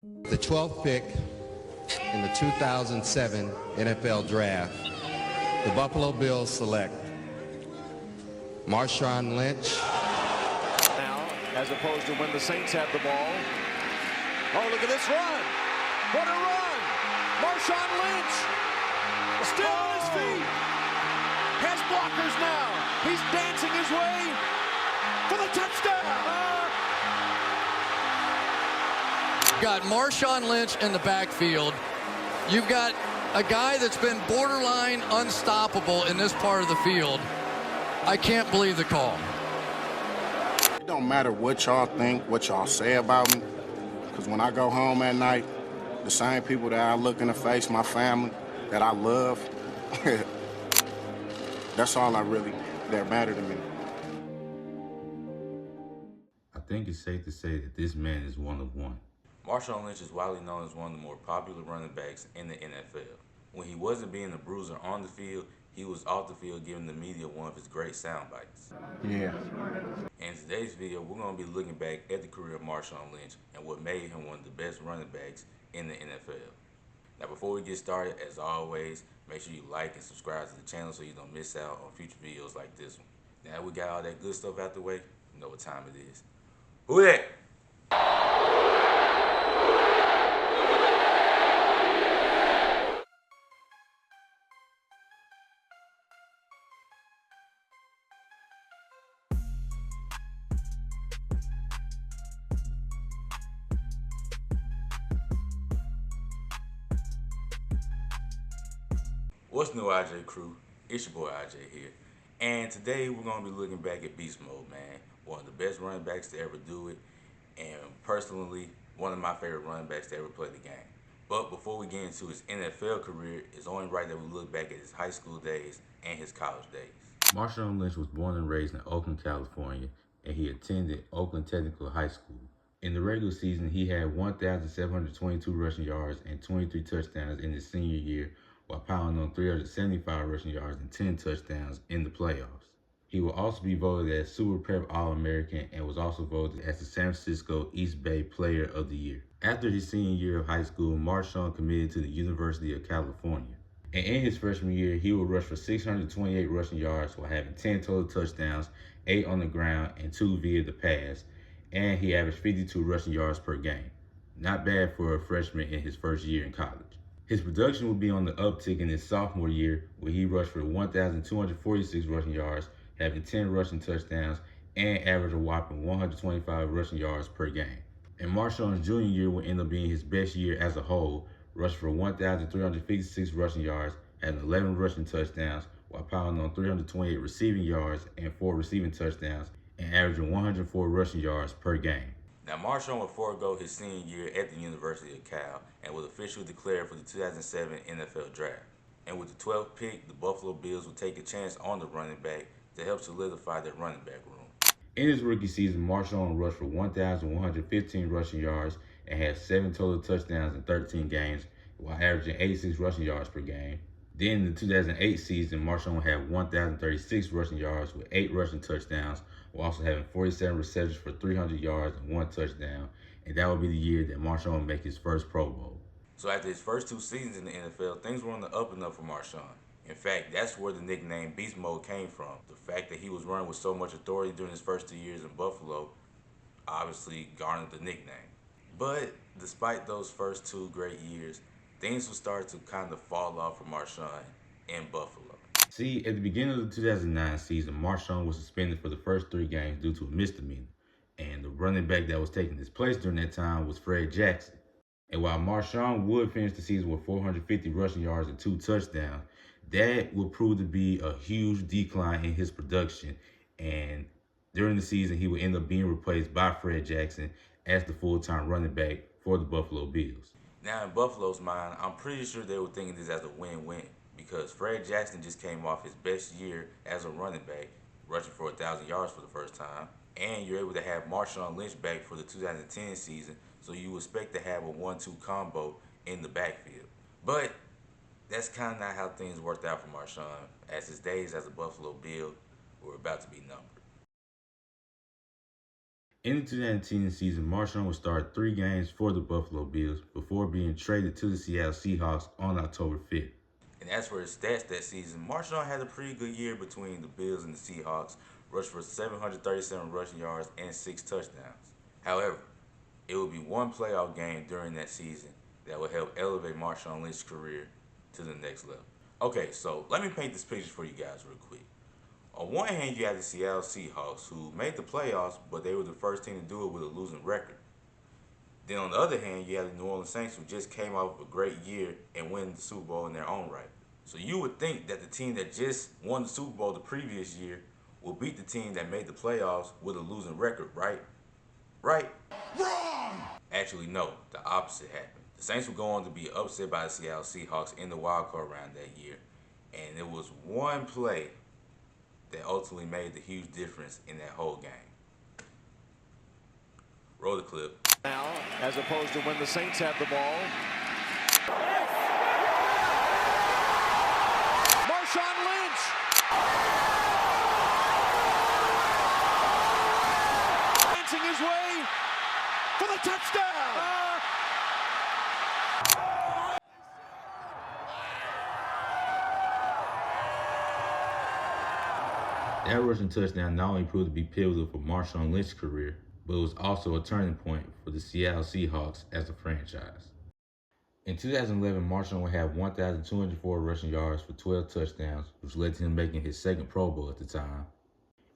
The 12th pick in the 2007 NFL Draft, the Buffalo Bills select Marshawn Lynch. Now, as opposed to when the Saints have the ball. Oh, look at this run. What a run. Marshawn Lynch still on his feet. Has blockers now. He's dancing his way for the touchdown. Got Marshawn Lynch in the backfield. You've got a guy that's been borderline unstoppable in this part of the field. I can't believe the call. It don't matter what y'all think, what y'all say about me, because when I go home at night, the same people that I look in the face, my family, that I love, that's all that matter to me. I think it's safe to say that this man is one of one. Marshawn Lynch is widely known as one of the more popular running backs in the NFL. When he wasn't being a bruiser on the field, he was off the field giving the media one of his great sound bites. Yeah. In today's video, we're going to be looking back at the career of Marshawn Lynch and what made him one of the best running backs in the NFL. Now, before we get started, as always, make sure you like and subscribe to the channel so you don't miss out on future videos like this one. Now that we got all that good stuff out the way, you know what time it is. Who that? What's new, IJ crew? It's your boy IJ here. And today we're going to be looking back at Beast Mode, man. One of the best running backs to ever do it. And personally, one of my favorite running backs to ever play the game. But before we get into his NFL career, it's only right that we look back at his high school days and his college days. Marshawn Lynch was born and raised in Oakland, California, and he attended Oakland Technical High School. In the regular season, he had 1,722 rushing yards and 23 touchdowns in his senior year, while piling on 375 rushing yards and 10 touchdowns in the playoffs. He will also be voted as Super Prep All-American and was also voted as the San Francisco East Bay Player of the Year. After his senior year of high school, Marshawn committed to the University of California. And in his freshman year, he would rush for 628 rushing yards while having 10 total touchdowns, 8 on the ground and 2 via the pass, and he averaged 52 rushing yards per game. Not bad for a freshman in his first year in college. His production would be on the uptick in his sophomore year, where he rushed for 1,246 rushing yards, having 10 rushing touchdowns, and averaged a whopping 125 rushing yards per game. And Marshawn's junior year would end up being his best year as a whole, rushed for 1,356 rushing yards, having 11 rushing touchdowns, while piling on 328 receiving yards and 4 receiving touchdowns, and averaging 104 rushing yards per game. Now, Marshawn would forego his senior year at the University of Cal and was officially declared for the 2007 NFL Draft. And with the 12th pick, the Buffalo Bills would take a chance on the running back to help solidify their running back room. In his rookie season, Marshawn rushed for 1,115 rushing yards and had 7 total touchdowns in 13 games, while averaging 86 rushing yards per game. Then in the 2008 season, Marshawn had 1,036 rushing yards with 8 rushing touchdowns, while also having 47 receptions for 300 yards and 1 touchdown. And that would be the year that Marshawn would make his first Pro Bowl. So after his first 2 seasons in the NFL, things were on the up and up for Marshawn. In fact, that's where the nickname Beast Mode came from. The fact that he was running with so much authority during his first 2 years in Buffalo obviously garnered the nickname. But despite those first 2 great years, things would start to kind of fall off for Marshawn in Buffalo. See, at the beginning of the 2009 season, Marshawn was suspended for the first 3 games due to a misdemeanor. And the running back that was taking his place during that time was Fred Jackson. And while Marshawn would finish the season with 450 rushing yards and 2 touchdowns, that would prove to be a huge decline in his production. And during the season, he would end up being replaced by Fred Jackson as the full-time running back for the Buffalo Bills. Now, in Buffalo's mind, I'm pretty sure they were thinking this as a win-win, because Fred Jackson just came off his best year as a running back, rushing for 1,000 yards for the first time, and you're able to have Marshawn Lynch back for the 2010 season, so you expect to have a 1-2 combo in the backfield. But that's kind of not how things worked out for Marshawn, as his days as a Buffalo Bill were about to be numbered. In the 2010 season, Marshawn would start 3 games for the Buffalo Bills before being traded to the Seattle Seahawks on October 5th. And as for his stats that season, Marshawn had a pretty good year between the Bills and the Seahawks, rushed for 737 rushing yards and 6 touchdowns. However, it would be one playoff game during that season that would help elevate Marshawn Lynch's career to the next level. Okay, so let me paint this picture for you guys real quick. On one hand, you have the Seattle Seahawks, who made the playoffs, but they were the first team to do it with a losing record. Then on the other hand, you have the New Orleans Saints, who just came off of a great year and win the Super Bowl in their own right. So you would think that the team that just won the Super Bowl the previous year will beat the team that made the playoffs with a losing record, right? Right? Wrong! Actually, no. The opposite happened. The Saints would go on to be upset by the Seattle Seahawks in the wildcard round that year. And it was one play that ultimately made the huge difference in that whole game. Roll the clip. Now, as opposed to when the Saints have the ball. Marshawn Lynch. Dancing his way for the touchdown. That rushing touchdown not only proved to be pivotal for Marshawn Lynch's career, but it was also a turning point for the Seattle Seahawks as a franchise. In 2011, Marshawn would have 1,204 rushing yards for 12 touchdowns, which led to him making his second Pro Bowl at the time.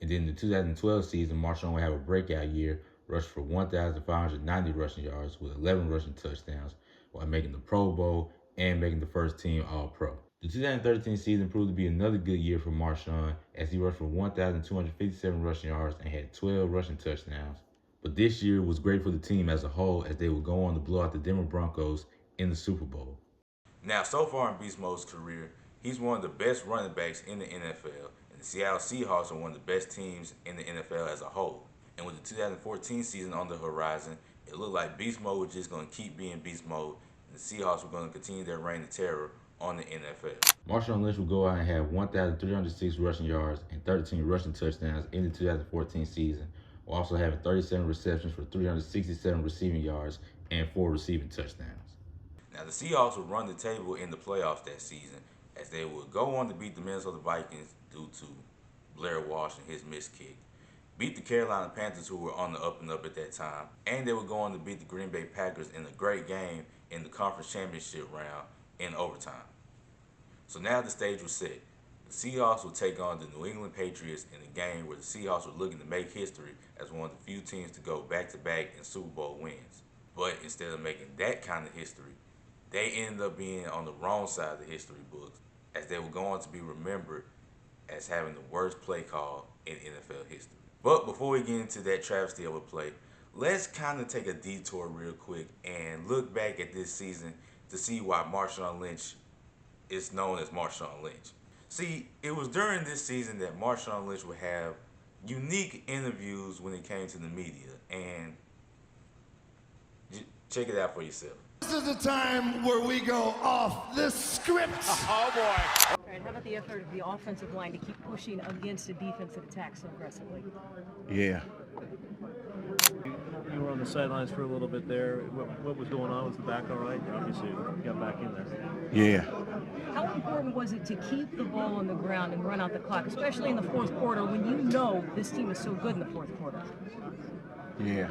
And then in the 2012 season, Marshawn would have a breakout year, rushed for 1,590 rushing yards with 11 rushing touchdowns, while making the Pro Bowl and making the first team All-Pro. The 2013 season proved to be another good year for Marshawn, as he rushed for 1,257 rushing yards and had 12 rushing touchdowns. But this year was great for the team as a whole, as they would go on to blow out the Denver Broncos in the Super Bowl. Now, so far in Beast Mode's career, he's one of the best running backs in the NFL, and the Seattle Seahawks are one of the best teams in the NFL as a whole. And with the 2014 season on the horizon, it looked like Beast Mode was just going to keep being Beast Mode, and the Seahawks were going to continue their reign of terror on the NFL. Marshawn Lynch would go out and have 1,306 rushing yards and 13 rushing touchdowns in the 2014 season, while also having 37 receptions for 367 receiving yards and 4 receiving touchdowns. Now, the Seahawks would run the table in the playoffs that season, as they would go on to beat the Minnesota Vikings due to Blair Walsh and his missed kick, beat the Carolina Panthers, who were on the up and up at that time, and they would go on to beat the Green Bay Packers in a great game in the conference championship round in overtime. So now the stage was set. The Seahawks would take on the New England Patriots in a game where the Seahawks were looking to make history as one of the few teams to go back-to-back in Super Bowl wins. But instead of making that kind of history, they ended up being on the wrong side of the history books, as they were going to be remembered as having the worst play call in NFL history. But before we get into that travesty of a play, let's kind of take a detour real quick and look back at this season to see why Marshawn Lynch is known as Marshawn Lynch. See, it was during this season that Marshawn Lynch would have unique interviews when it came to the media, and check it out for yourself. This is the time where we go off the script. Oh boy. All right, how about the effort of the offensive line to keep pushing against a defense that attacks so aggressively? Yeah. You were on the sidelines for a little bit there. What was going on? Was the back all right? Obviously, you got back in there. Yeah. How important was it to keep the ball on the ground and run out the clock, especially in the fourth quarter when you know this team is so good in the fourth quarter? Yeah.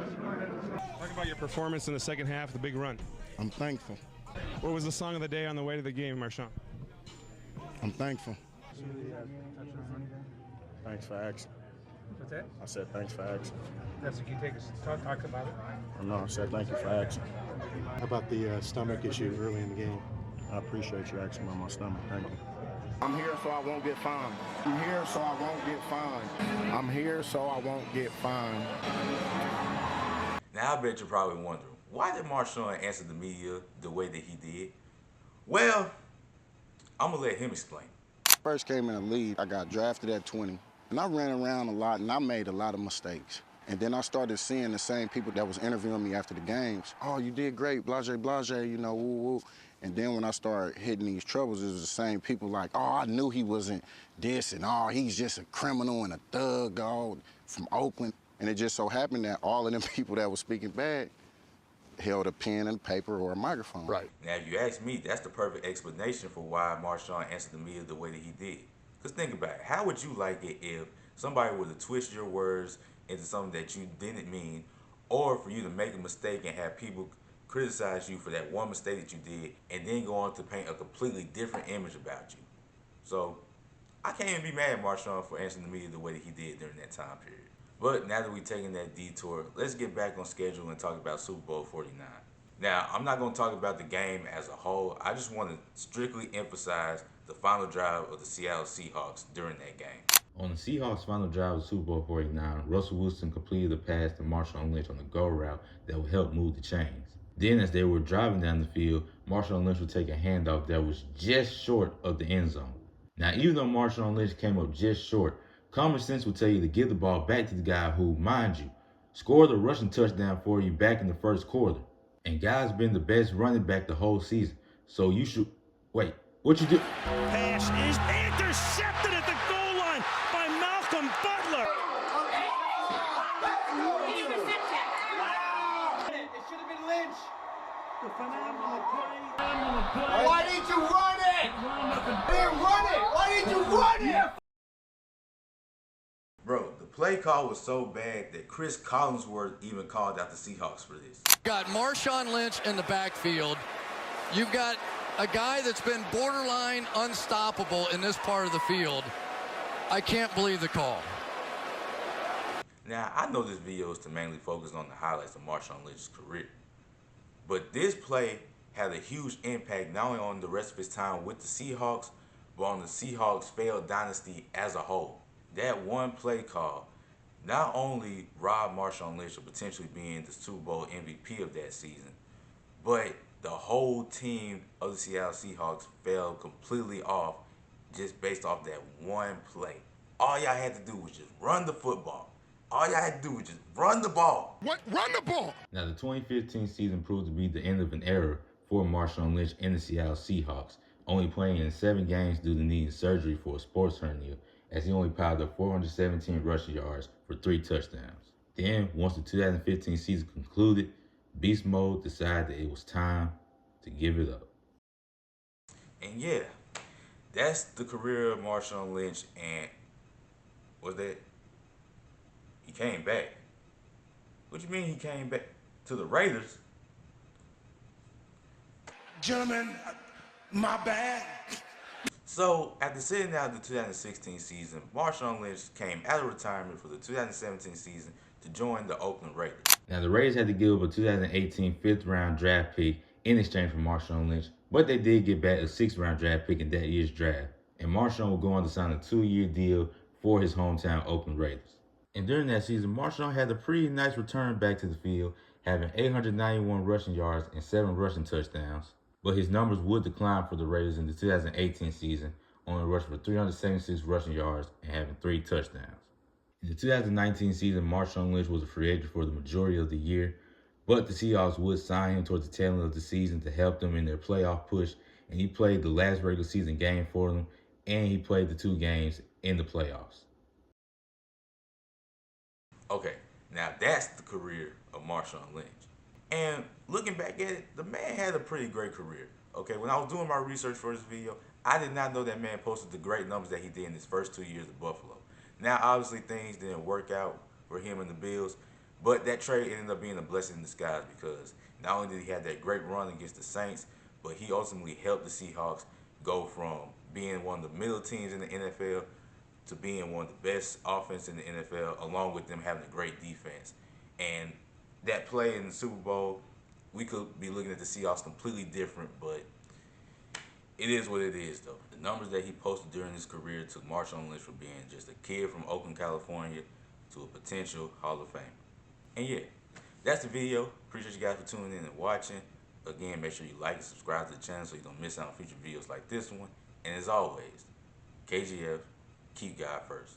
Talk about your performance in the second half, the big run. I'm thankful. What was the song of the day on the way to the game, Marshawn? I'm thankful. Thanks for asking. What's that? I said thanks for asking. That's what you take us talk about it. No, I said thank you for asking. How about the stomach issue early in the game? I appreciate you asking about my stomach. Thank you. I'm here so I won't get fined. I'm here so I won't get fined. I'm here so I won't get fined. Now, I bet you're probably wondering, why did Marshawn answer the media the way that he did? Well, I'm going to let him explain. First came in the league, I got drafted at 20. And I ran around a lot, and I made a lot of mistakes. And then I started seeing the same people that was interviewing me after the games. Oh, you did great, blase, blase, you know, woo, woo. And then when I started hitting these troubles, it was the same people like, oh, I knew he wasn't this, and oh, he's just a criminal and a thug, oh, from Oakland. And it just so happened that all of them people that were speaking bad held a pen and paper or a microphone. Right. Now, if you ask me, that's the perfect explanation for why Marshawn answered the media the way that he did. Because think about it. How would you like it if somebody were to twist your words into something that you didn't mean, or for you to make a mistake and have people criticize you for that one mistake that you did and then go on to paint a completely different image about you? So I can't even be mad at Marshawn for answering the media the way that he did during that time period. But now that we've taken that detour, let's get back on schedule and talk about Super Bowl 49. Now, I'm not going to talk about the game as a whole. I just want to strictly emphasize the final drive of the Seattle Seahawks during that game. On the Seahawks' final drive of Super Bowl 49, Russell Wilson completed a pass to Marshawn Lynch on the go route that would help move the chains. Then, as they were driving down the field, Marshawn Lynch would take a handoff that was just short of the end zone. Now, even though Marshawn Lynch came up just short, common sense would tell you to give the ball back to the guy who, mind you, scored a rushing touchdown for you back in the first quarter. And guy's been the best running back the whole season. So you should... Wait, what you do? Pass is intercepted at the goal line by Malcolm Butler. It should have been Lynch. The phenomenal play. Why didn't you run it? Run it. Why didn't you run it? Bro, the play call was so bad that Chris Collinsworth even called out the Seahawks for this. Got Marshawn Lynch in the backfield. You've got a guy that's been borderline unstoppable in this part of the field. I can't believe the call. Now, I know this video is to mainly focus on the highlights of Marshawn Lynch's career, but this play had a huge impact not only on the rest of his time with the Seahawks, but on the Seahawks' failed dynasty as a whole. That one play call not only robbed Marshawn Lynch of potentially being the Super Bowl MVP of that season, but the whole team of the Seattle Seahawks fell completely off just based off that one play. All y'all had to do was just run the football. All y'all had to do was just run the ball. What? Run the ball. Now, the 2015 season proved to be the end of an era for Marshawn Lynch and the Seattle Seahawks, only playing in 7 games due to needing surgery for a sports hernia, as he only piled up 417 rushing yards for 3 touchdowns. Then, once the 2015 season concluded, Beast Mode decided that it was time to give it up. And yeah, that's the career of Marshawn Lynch, and was that he came back. What do you mean he came back? To the Raiders? Gentlemen, my bad. So, after sitting out the 2016 season, Marshawn Lynch came out of retirement for the 2017 season to join the Oakland Raiders. Now, the Raiders had to give up a 2018 5th-round draft pick in exchange for Marshawn Lynch, but they did get back a 6th-round draft pick in that year's draft, and Marshawn would go on to sign a 2-year deal for his hometown Oakland Raiders. And during that season, Marshawn had a pretty nice return back to the field, having 891 rushing yards and 7 rushing touchdowns. But his numbers would decline for the Raiders in the 2018 season, only rushing for 376 rushing yards and having 3 touchdowns. In the 2019 season, Marshawn Lynch was a free agent for the majority of the year, but the Seahawks would sign him towards the tail end of the season to help them in their playoff push, and he played the last regular season game for them, and he played the 2 games in the playoffs. Okay, now that's the career of Marshawn Lynch. And looking back at it, the man had a pretty great career. Okay, when I was doing my research for this video, I did not know that man posted the great numbers that he did in his first 2 years of Buffalo. Now, obviously, things didn't work out for him and the Bills, but that trade ended up being a blessing in disguise because not only did he have that great run against the Saints, but he ultimately helped the Seahawks go from being one of the middle teams in the NFL to being one of the best offense in the NFL, along with them having a great defense. And that play in the Super Bowl, we could be looking at the Seahawks completely different, but it is what it is, though. The numbers that he posted during his career took Marshawn Lynch from being just a kid from Oakland, California, to a potential Hall of Fame. And yeah, that's the video. Appreciate you guys for tuning in and watching. Again, make sure you like and subscribe to the channel so you don't miss out on future videos like this one. And as always, KGF, keep God first.